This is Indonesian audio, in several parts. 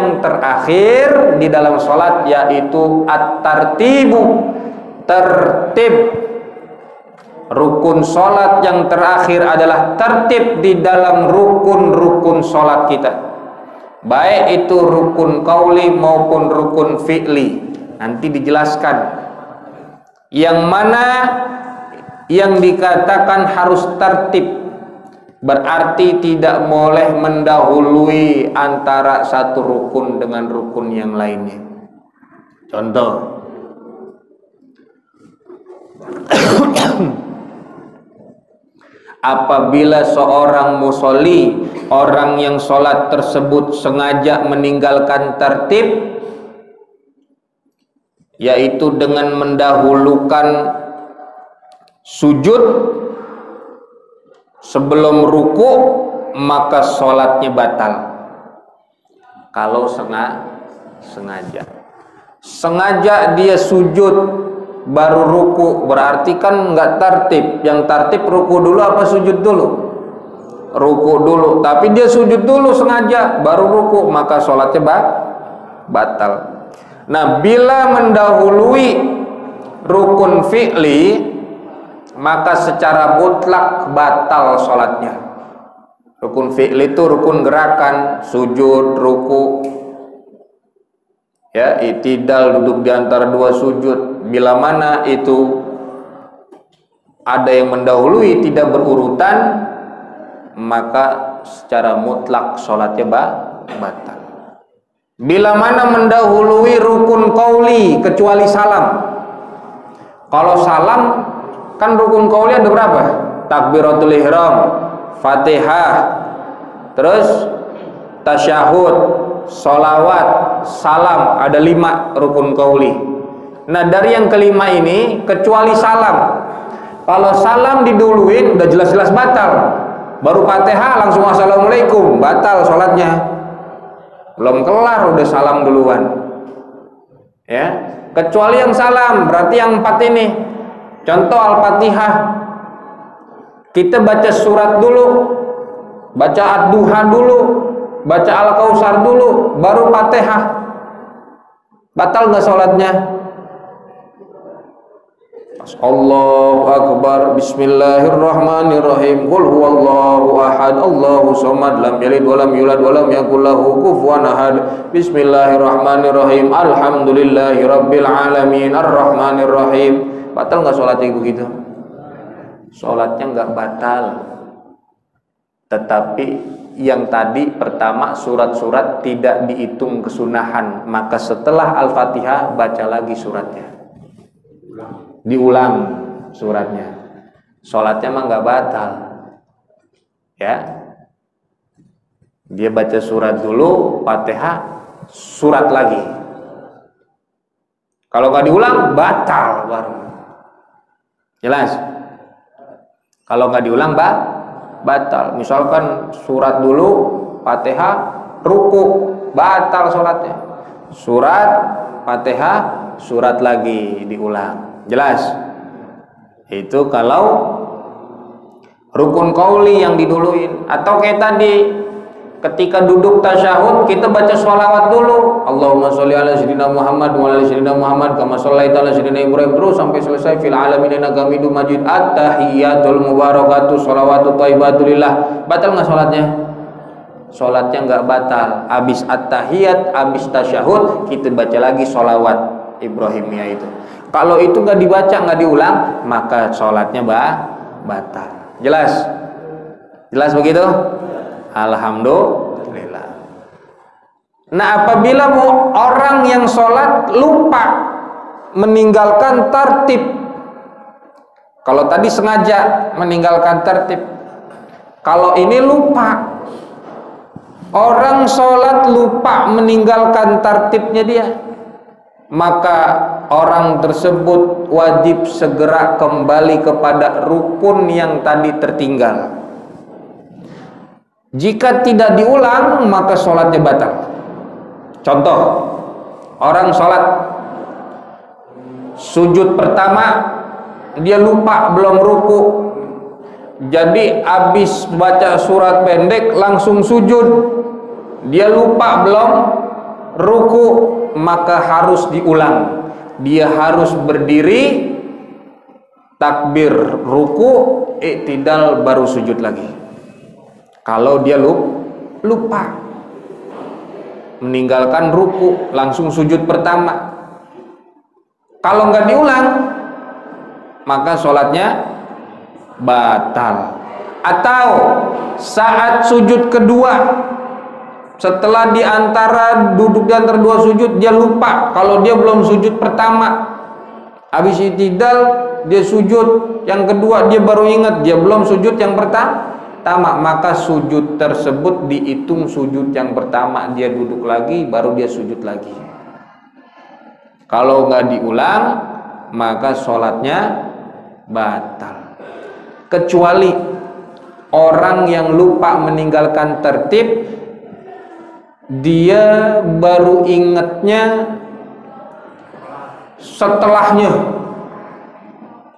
yang terakhir di dalam sholat, yaitu at-tartibu, tertib. Rukun sholat yang terakhir adalah tertib di dalam rukun-rukun sholat kita, baik itu rukun qauli maupun rukun fi'li. Nanti dijelaskan yang mana yang dikatakan harus tertib, berarti tidak boleh mendahului antara satu rukun dengan rukun yang lainnya. Contoh, apabila seorang musolli, orang yang sholat tersebut sengaja meninggalkan tertib, yaitu dengan mendahulukan sujud sebelum ruku, maka sholatnya batal. Kalau sengaja dia sujud baru ruku, berarti kan nggak tertib. Yang tertib ruku dulu apa sujud dulu? Ruku dulu. Tapi dia sujud dulu sengaja baru ruku, maka sholatnya batal. Nah, bila mendahului rukun fi'li, maka secara mutlak batal sholatnya. Rukun fi'li itu rukun gerakan, sujud, ruku, ya, i'tidal, duduk di antara dua sujud. Bila mana itu ada yang mendahului tidak berurutan, maka secara mutlak sholatnya batal. Bila mana mendahului rukun qauli kecuali salam. Kalau salam kan rukun qauli ada berapa? Takbiratul ihram, Fatihah, terus tasyahud, sholawat, salam, ada 5 rukun qauli. Nah, dari yang kelima ini kecuali salam. Kalau salam diduluin udah jelas-jelas batal. Baru Fatihah langsung assalamualaikum, batal sholatnya. Belum kelar udah salam duluan. Ya, kecuali yang salam, berarti yang 4 ini. Contoh Al-Fatihah. Kita baca surat dulu, baca Ad-Duha dulu, baca Al-Kautsar dulu, baru Fatihah. Batal nggak sholatnya? Allahu Akbar, Bismillahirrahmanirrahim, Qul huwallahu ahad, Allahu somad, lam yalid walam yulad walam yakul lahu kufuwan ahad. Bismillahirrahmanirrahim, Alhamdulillahi rabbil alamin, Arrahmanirrahim. Batal nggak sholatnya begitu? Sholatnya nggak batal. Tetapi yang tadi pertama surat-surat tidak dihitung kesunahan, maka setelah Al-Fatihah baca lagi suratnya, diulang suratnya. Sholatnya mah nggak batal, ya. Dia baca surat dulu, Fatihah, surat lagi. Kalau nggak diulang batal baru. Jelas? Kalau nggak diulang batal. Misalkan surat dulu, Fatihah, ruku, batal sholatnya. Surat, Fatihah, surat lagi diulang. Jelas? Itu kalau rukun qauli yang diduluin. Atau kayak tadi, ketika duduk tasyahud kita baca sholawat dulu. Allahumma sholli ala sayyidina Muhammad wa ala sayyidina Muhammad kama shallaita ala sayyidina Ibrahim, terus sampai selesai fil alamin innaka hamidum majid. At-tahiyatul mubarakatuh sholawatu thayyibatu lillah. Batal enggak sholatnya? Sholatnya enggak batal. Habis at-tahiyat, habis tasyahud kita baca lagi sholawat Ibrahimiyah itu. Kalau itu enggak dibaca, enggak diulang, maka sholatnya batal. Jelas? Jelas begitu? Alhamdulillah. Nah, apabila orang yang sholat lupa meninggalkan tertib, kalau tadi sengaja meninggalkan tertib, kalau ini lupa, orang sholat lupa meninggalkan tertibnya dia, maka orang tersebut wajib segera kembali kepada rukun yang tadi tertinggal. Jika tidak diulang, maka sholatnya batal. Contoh, orang sholat sujud pertama dia lupa belum ruku, jadi habis baca surat pendek langsung sujud. Dia lupa belum ruku, maka harus diulang. Dia harus berdiri, takbir ruku, i'tidal, baru sujud lagi. Kalau dia lupa, meninggalkan ruku, langsung sujud pertama. Kalau nggak diulang, maka sholatnya batal. Atau saat sujud kedua, setelah duduk di antara dua sujud, dia lupa kalau dia belum sujud pertama. Habis i'tidal dia sujud yang kedua, dia baru ingat dia belum sujud yang pertama, maka sujud tersebut dihitung sujud yang pertama. Dia duduk lagi, baru dia sujud lagi. Kalau nggak diulang, maka sholatnya batal. Kecuali orang yang lupa meninggalkan tertib, dia baru ingatnya setelahnya,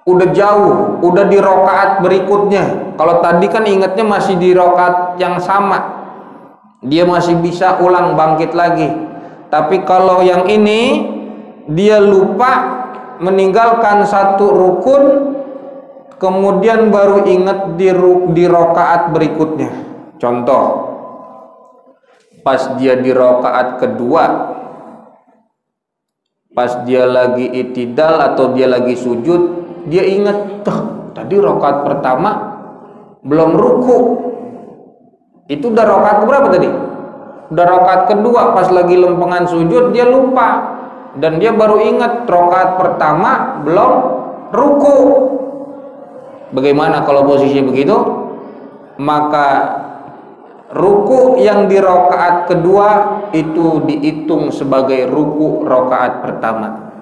udah jauh, udah di rakaat berikutnya. Kalau tadi kan ingatnya masih di rakaat yang sama, dia masih bisa ulang bangkit lagi. Tapi kalau yang ini dia lupa meninggalkan satu rukun, kemudian baru ingat di rakaat berikutnya. Contoh, pas dia di rakaat kedua, pas dia lagi i'tidal atau dia lagi sujud, dia ingat, tadi rakaat pertama belum ruku. Itu udah rakaat berapa tadi? Udah rakaat kedua, pas lagi lempengan sujud dia lupa, dan dia baru ingat rakaat pertama belum ruku. Bagaimana kalau posisi begitu? Maka ruku yang di rakaat kedua itu dihitung sebagai ruku rakaat pertama,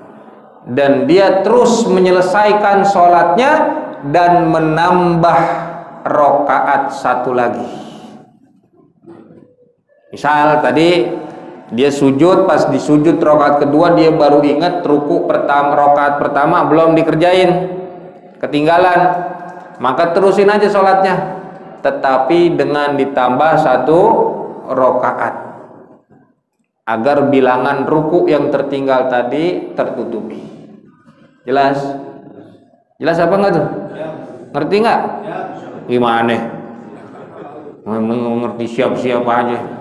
dan dia terus menyelesaikan sholatnya dan menambah rakaat satu lagi. Misal tadi dia sujud, pas di sujud rakaat kedua dia baru ingat ruku pertama, rakaat pertama belum dikerjain, ketinggalan, maka terusin aja sholatnya, tetapi dengan ditambah satu rakaat agar bilangan ruku yang tertinggal tadi tertutupi. Jelas? Jelas apa enggak tuh? Ngerti enggak? Gimana? Mengerti siap-siap aja.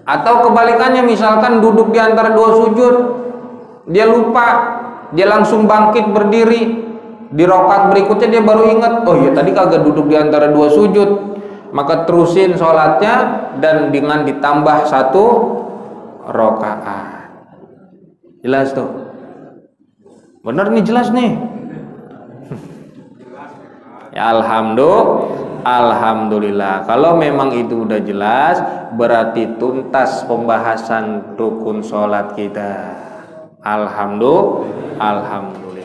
Atau kebalikannya, misalkan duduk di antara dua sujud, dia lupa, dia langsung bangkit berdiri, di rakaat berikutnya dia baru ingat, oh iya tadi kagak duduk di antara dua sujud, maka terusin sholatnya dan dengan ditambah satu rakaat. Jelas tuh? Bener nih, jelas nih. Ya alhamdulillah. Kalau memang itu udah jelas, berarti tuntas pembahasan rukun sholat kita. Alhamdulillah.